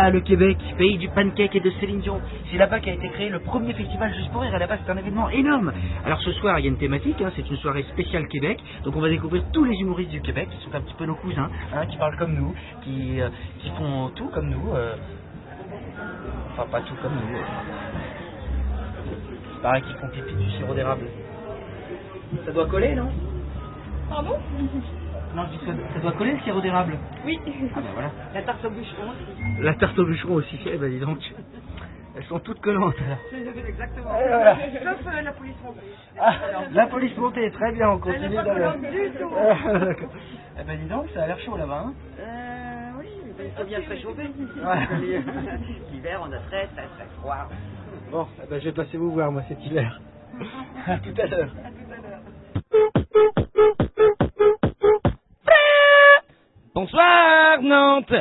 Voilà, le Québec, pays du pancake et de Céline Dion. C'est là-bas qu'a été créé le premier festival Juste pour rire. À la base, c'est un événement énorme. Alors ce soir, il y a une thématique, hein, c'est une soirée spéciale Québec. Donc on va découvrir tous les humoristes du Québec, qui sont un petit peu nos cousins, hein, qui parlent comme nous, qui font tout comme nous. Enfin, pas tout comme nous. C'est pareil qu'ils font pipi du sirop d'érable. Ça doit coller, non? Pardon? Non, je dis que ça doit coller le sirop d'érable. Oui. Ah ben voilà. La tarte au bûcheron aussi. La tarte au bûcheron aussi, eh ben dis donc. Elles sont toutes collantes. Exactement. Voilà. Sauf la police montée. Ah, la police montée, très bien, on continue Elle n'est pas d'aller. collante du tout. D'accord. Eh ben dis donc, ça a l'air chaud là-bas, hein? Oui, il faut bien se réchauffer. Ouais. L'hiver, on a très froid. Bon, eh ben je vais passer vous voir, moi, cet hiver. À tout à l'heure. Bonsoir Nantes.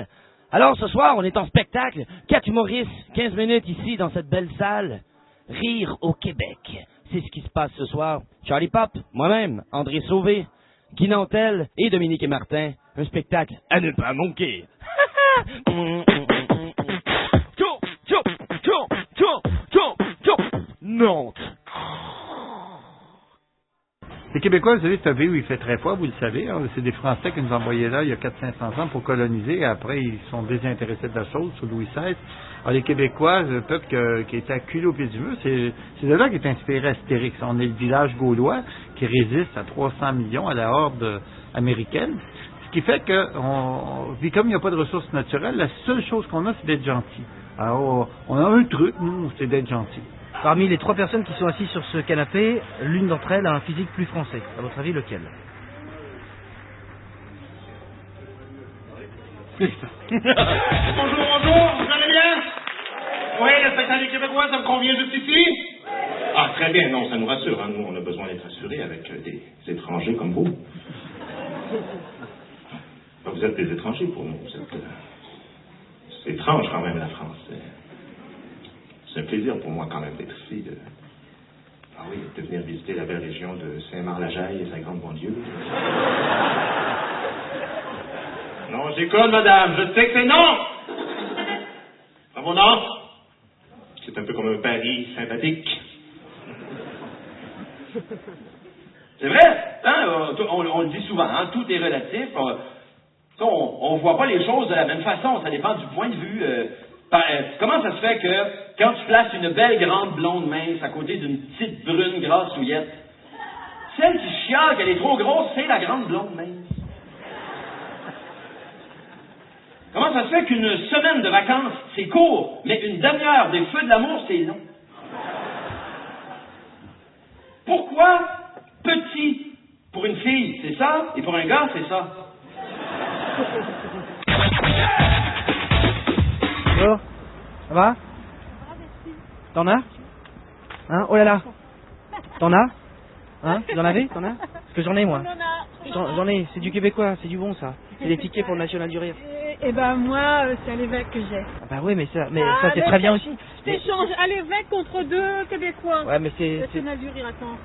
Alors ce soir on est en spectacle, 4 humoristes, 15 minutes ici dans cette belle salle. Rire au Québec, c'est ce qui se passe ce soir. Charlie Pop, moi-même, André Sauvé, Guy Nantel et Dominique et Martin. Un spectacle à ne pas manquer. Nantes. Les Québécois, vous savez, c'est un pays où il fait très froid, vous le savez. Hein. C'est des Français qui nous envoyaient là il y a 400-500 ans pour coloniser. Et après, ils sont désintéressés de la chose sous Louis XVI. Alors, les Québécois, le peuple qui était acculé au pied du mur, c'est de là qu'est inspiré Astérix. On est le village gaulois qui résiste à 300 millions à la horde américaine. Ce qui fait que, puis comme il n'y a pas de ressources naturelles, la seule chose qu'on a, c'est d'être gentil. Alors, on a un truc, nous, c'est d'être gentil. Parmi les 3 personnes qui sont assises sur ce canapé, l'une d'entre elles a un physique plus français. À votre avis, lequel? Bonjour, vous allez bien? Oui, le spectacle des Québécois, ça me convient juste ici? Ah, très bien, non, ça nous rassure, hein. Nous, on a besoin d'être assurés avec des étrangers comme vous. Vous êtes des étrangers pour nous, c'est étrange quand même, la France. C'est un plaisir pour moi quand même d'être ici, ah oui, de venir visiter la belle région de Saint-Marc-la-Jaille et sa grande banlieue. Non, j'école, madame, je sais que c'est non! À mon nom, c'est un peu comme un pari sympathique. C'est vrai, hein, on le dit souvent, hein, tout est relatif. On voit pas les choses de la même façon, ça dépend du point de vue. Comment ça se fait que quand tu places une belle grande blonde mince à côté d'une petite brune grassouillette, celle qui chiale qu'elle est trop grosse, c'est la grande blonde mince? Comment ça se fait qu'une semaine de vacances, c'est court, mais une demi-heure des feux de l'amour, c'est long? Pourquoi petit pour une fille, c'est ça, et pour un gars, c'est ça? Bonjour, ça va? T'en as? Hein? Oh là là! T'en as? Hein? Vous en avez? T'en as? Parce que j'en ai, moi. J'en ai, c'est du québécois, c'est du bon, ça. C'est des tickets pour le National du Rire. Eh ben moi, c'est à l'évêque que j'ai. Ah bah oui, mais ça c'est très bien aussi. T'échanges à l'évêque contre 2 Québécois. Ouais, mais c'est... National du Rire, attends.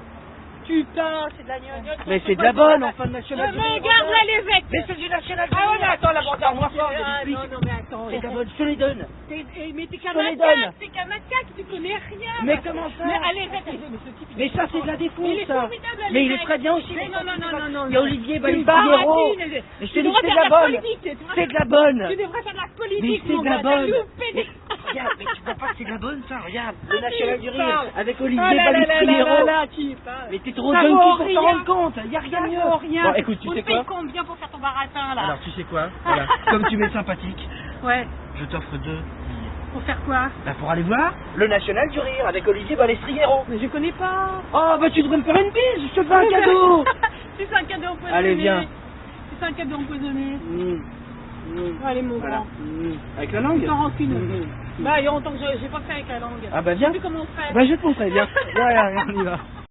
Putain, c'est de la gnognotte. Mais c'est de la bonne, enfin, le National du Rire. Mais regarde là l'évêque. Mais c'est du National du Rire. Ah ouais, mais attends, la bande moi fort, je non, mais attends. c'est de la bonne, je te les donne. Mais t'es qu'un Je te les macaque, donne. t'es qu'un macaque, tu connais rien. Mais comment ça? Mais à l'évêque, mais ce type... Mais ça, c'est de la défonce, il est ça. formidable, Mais il est l'évêque. très bien aussi. Mais non. Il y a Olivier Tu Balibaro. devrais Mais je te dis, c'est de la bonne. C'est de la bonne. Tu devrais faire de la Mais politique, c'est mon de la gars, t'as bonne. loupé. Regarde, mais tu vois pas que c'est de la bonne, ça? Regarde, le Ah, National tu du Rire, parles. avec Olivier Ah là là là Balibaro. là, tu parles. Mais t'es trop Ça jeune vaut pour t'en rien. rendre compte. Il y a rien de mieux. Rien. Bon, écoute, tu On sais te paye quoi? combien pour faire ton baratin, là? Alors, tu sais quoi? Voilà. Comme tu m'es sympathique, Ouais. je t'offre 2 billets. Pour faire quoi? Bah, pour aller voir le National du Rire avec Olivier Balestriero. Mais je connais pas. Oh, bah, tu devrais me faire une bise, je te fais un cadeau. C'est un cadeau empoisonné. Allez, viens. C'est un cadeau empoisonné. Allez, mon Voilà. grand. Avec la langue? Sans rancune. Bah, il y a longtemps que j'ai pas fait avec la langue. Ah, bah, Je viens. sais plus comment on fait. Bah, je vais te montrer, viens. Viens, on y va.